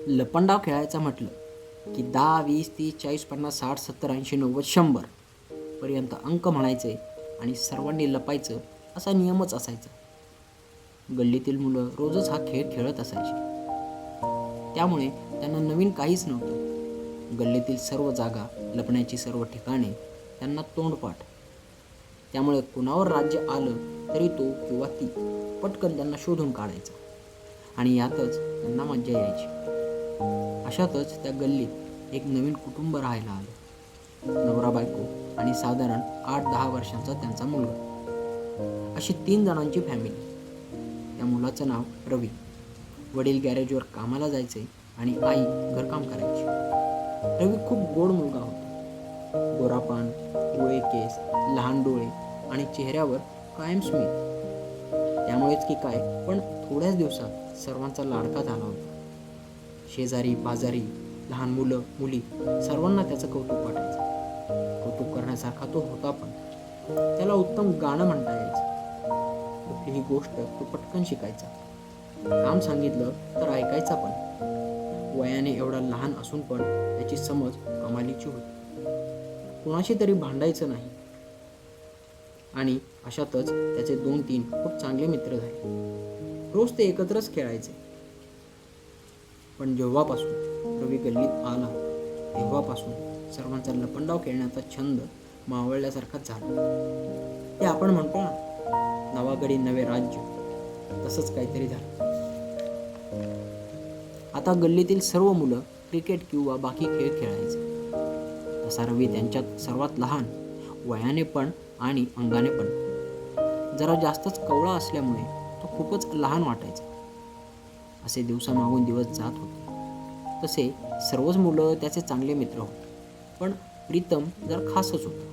लपंडाव खेळायचं म्हटलं की 10, 20, 30, 40, 50, 60, 70, 80, 90, 100 पर्यंत अंक म्हणायचे आणि सर्वांनी लपायचं असा नियमच असायचा. गल्लीतील मुलं रोजच हा खेळ खेळत असायची. त्यामुळे त्यांना नवीन काहीच नव्हतं. गल्लीतील सर्व जागा, लपण्याची सर्व ठिकाणे त्यांना तोंडपाठ. त्यामुळे कुणावर राज्य आलं तरी तो किंवा ती पटकन त्यांना शोधून काढायचा आणि यातच त्यांना मज्जा यायची. अशातच त्या गल्लीत एक नवीन कुटुंब राहायला आलं. नवरा बायको आणि साधारण 8-10 वर्षांचा त्यांचा मुलगा, अशी 3 जणांची फॅमिली. त्या मुलाचं नाव रवी. वडील गॅरेजवर कामाला जायचे आणि आई घरकाम करायची. रवी खूप गोड मुलगा होता. गोरापान, पिवळे केस, लहान डोळे आणि चेहऱ्यावर कायम स्मित. त्यामुळेच की काय, पण थोड्याच दिवसात सर्वांचा लाडका झाला होता. शेजारी पाजारी, लहान मुलं मुली सर्वांना त्याचं कौतुक वाटायचं. कौतुक करण्यासारखा तो होता पण. त्याला उत्तम गाणं म्हणता यायचं. कुठलीही गोष्ट तो पटकन शिकायचा. काम सांगितलं तर ऐकायचा पण. वयाने एवढा लहान असून पण त्याची समज कमालीची होती. कुणाशी तरी भांडायचं नाही. आणि अशातच त्याचे 2-3 खूप चांगले मित्र झाले. रोज ते एकत्रच खेळायचे. पण जेव्हापासून रवी गल्लीत आला तेव्हापासून सर्वांचा लपंडाव खेळण्याचा छंद मावळल्यासारखाच झाला. ते आपण म्हणतो ना, नवागडी नवे राज्य, तसंच काहीतरी झालं. आता गल्लीतील सर्व मुलं क्रिकेट किंवा बाकी खेळ खेळायचे. तसा रवी त्यांच्यात सर्वात लहान, वयाने पण आणि अंगाने पण. जरा जास्तच कवळा असल्यामुळे तो खूपच लहान वाटायचा. असे दिवसामागून दिवस जात होते. तसे सर्वच मुलं त्याचे चांगले मित्र होते. पण प्रीतम जरा खासच होता.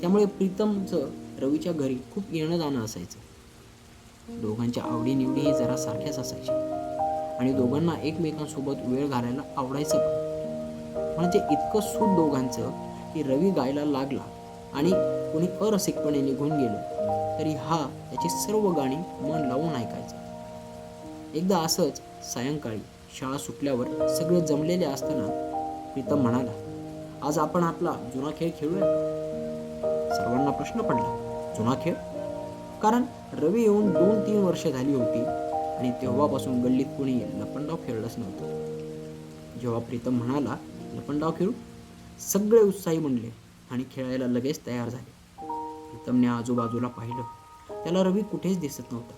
त्यामुळे प्रीतमचं रवीच्या घरी खूप येणं जाणं असायचं. दोघांच्या आवडीनिवडीही जरा सारख्याच असायच्या आणि दोघांना एकमेकांसोबत वेळ घालायला आवडायचं पण. म्हणजे इतकं सूट दोघांचं की रवी गायला लागला आणि कोणी अरसिकपणे निघून गेलं तरी हा त्याची सर्व गाणी मन लावून ऐकायचा. एकदा असंच सायंकाळी शाळा सुटल्यावर सगळे जमलेले असताना प्रीतम म्हणाला, आज आपण आपला जुना खेळ खेळूया. सर्वांना प्रश्न पडला, जुना खेळ? कारण रवी येऊन 2-3 वर्ष झाली होती आणि तेव्हापासून गल्लीत कोणी लपंडाव खेळलंच नव्हतं. जेव्हा प्रीतम म्हणाला, लपंडाव खेळू, सगळे उत्साही म्हणले आणि खेळायला लगेच तयार झाले. प्रीतमने आजूबाजूला पाहिलं. त्याला रवी कुठेच दिसत नव्हता.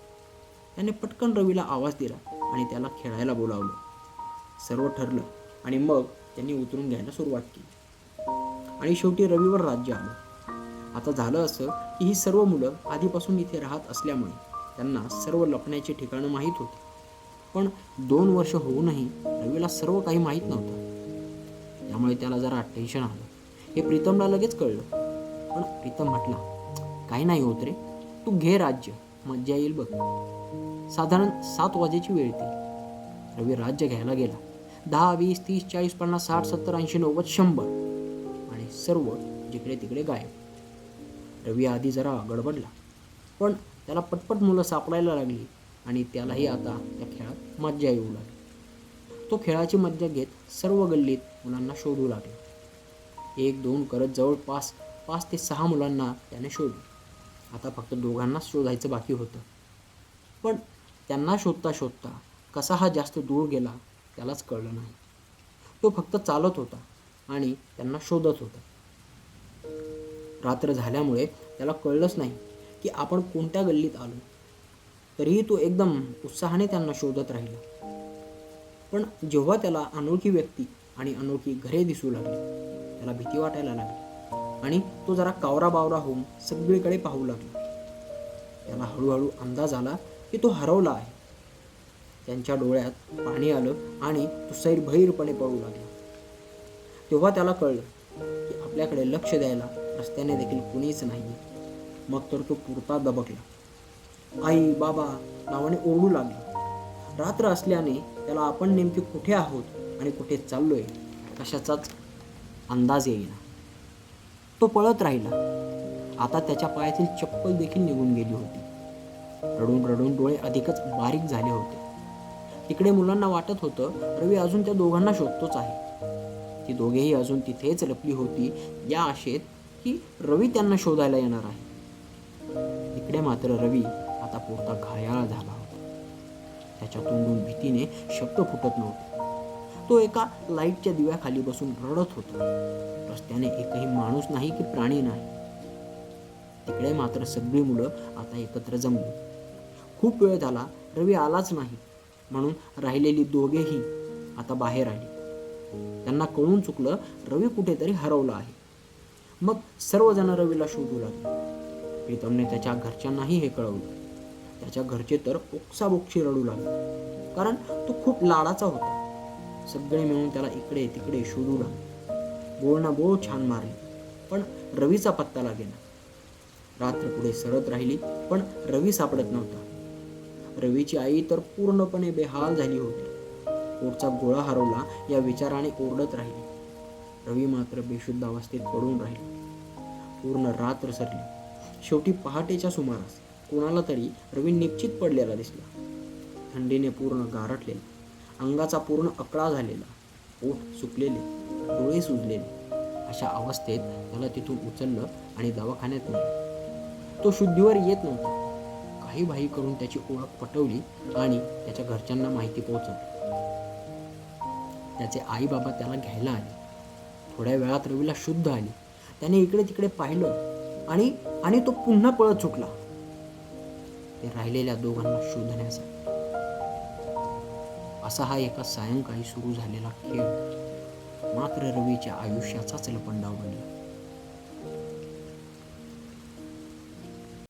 त्याने पटकन रवीला आवाज दिला आणि त्याला खेळायला बोलावलं. सर्व ठरलं आणि मग त्यांनी उतरून घ्यायला सुरुवात केली. आणि शेवटी रवीवर राज्य आलं. आता झालं असं की ही सर्व मुलं आधीपासून इथे राहत असल्यामुळे त्यांना सर्व लपण्याची ठिकाणं माहीत होती. पण 2 वर्ष होऊनही रवीला सर्व काही माहीत नव्हतं. त्यामुळे त्याला जरा टेन्शन आलं. हे प्रीतमला लगेच कळलं. पण प्रीतम म्हटला, काही नाही होत रे, तू घे राज्य, मज्जा येईल बघ. साधारण 7 वाजेची वेळ ती. रवी राज्य घ्यायला गेला. 10, 20, 30, 40, 50, 60, 70, 80, 90, 100 आणि सर्व जिकडे तिकडे गायब. रवी आधी जरा गडबडला, पण त्याला पटपट मुलं सापडायला लागली आणि त्यालाही आता त्या खेळात मज्जा येऊ लागली. तो खेळाची मज्जा घेत सर्व गल्लीत मुलांना शोधू लागला. 1-2 करत जवळपास 5 ते 6 मुलांना त्याने शोधलं. आता फक्त दोघांनाच शोधायचं बाकी होतं. पण त्यांना शोधता शोधता कसा हा जास्त दूर गेला त्यालाच कळलं नाही. तो फक्त चालत होता आणि त्यांना शोधत होता. रात्र झाल्यामुळे त्याला कळलंच नाही की आपण कोणत्या गल्लीत आलो. तरीही तो एकदम उत्साहाने त्यांना शोधत राहिला. पण जेव्हा त्याला अनोळखी व्यक्ती आणि अनोळखी घरे दिसू लागली, त्याला भीती वाटायला लागली आणि तो जरा कावरा-बावरा होऊन सगळीकडे पाहू लागला. त्याला हळूहळू अंदाज आला की तो हरवला आहे. त्यांच्या डोळ्यात पाणी आलं आणि तो सैरभैरपणे पळू लागला. तेव्हा त्याला कळलं की आपल्याकडे लक्ष द्यायला रस्त्याने देखील कुणीच नाही. मग तर तो पुरता दबकला. आई बाबा नावाने ओरडू लागला. रात्र असल्याने त्याला आपण नेमके कुठे आहोत आणि कुठे चाललोय कशाचाच अंदाज येईना. तो पळत राहिला. आता त्याच्या पायातील चप्पल देखील निघून गेली होती. रडून रडून डोळे अधिकच बारीक झाले होते. तिकडे मुलांना वाटत होतं रवी अजून त्या दोघांना शोधतोच आहे. ती दोघेही अजून तिथेच लपली होती या आशेत की रवी त्यांना शोधायला येणार आहे. इकडे मात्र रवी आता पुरता घायाळ झाला होता. त्याच्या तोंडून भीतीने शब्द फुटत नव्हते. तो एका लाईटच्या दिव्याखाली बसून रडत होता. रस्त्याने एकही माणूस नाही की प्राणी नाही. तिकडे मात्र सगळी मुलं आता एकत्र जमली. खूप वेळ झाला रवी आलाच नाही म्हणून राहिलेली दोघेही आता बाहेर आली. त्यांना कळून चुकलं रवी कुठेतरी हरवला आहे. मग सर्वजण रवीला शोधू लागले. प्रीतमने त्याच्या घरच्यांनाही हे कळवलं. त्याच्या घरचे तर ओक्साबोक्शी रडू लागले, कारण तो खूप लाडाचा होता. सगळे मिळून त्याला इकडे तिकडे शोधू लागले. बोल बोल छान मारले, पण रवीचा पत्ता लागेना. रात्र पुढे सरत राहिली, पण रवी सापडत नव्हता. रवीची आई तर पूर्णपणे बेहाल झाली होती. पोटचा गोळा हरवला या विचाराने ओरडत राहिली. रवी मात्र बेशुद्ध अवस्थेत पडून राहिला. पूर्ण रात्र सरली. शेवटी पहाटेच्या सुमारास कोणाला तरी रवी निश्चित पडलेला दिसला. थंडीने पूर्ण गारठलेला, अंगाचा पूर्ण अकळा झालेला, पोट सुकलेले, डोळे सुजलेले. अशा अवस्थेत त्याला तिथून उचललं आणि दवाखान्यात नेलं. तो शुद्धीवर येत नव्हता. काही भाई करून त्याची ओळख पटवली आणि त्याच्या घरच्यांना माहिती पोहोचवली. त्याचे आई बाबा त्याला घ्यायला आले. थोड्या वेळात रवीला शुद्ध आली. त्याने इकडे तिकडे पाहिलं आणि तो पुन्हा पळत सुटला ते राहिलेल्या दोघांना शोधण्यासाठी. असा हा एका सायंकाळी सुरू झालेला खेळ मात्र रवीच्या आयुष्याचाच लपंडाव बनला.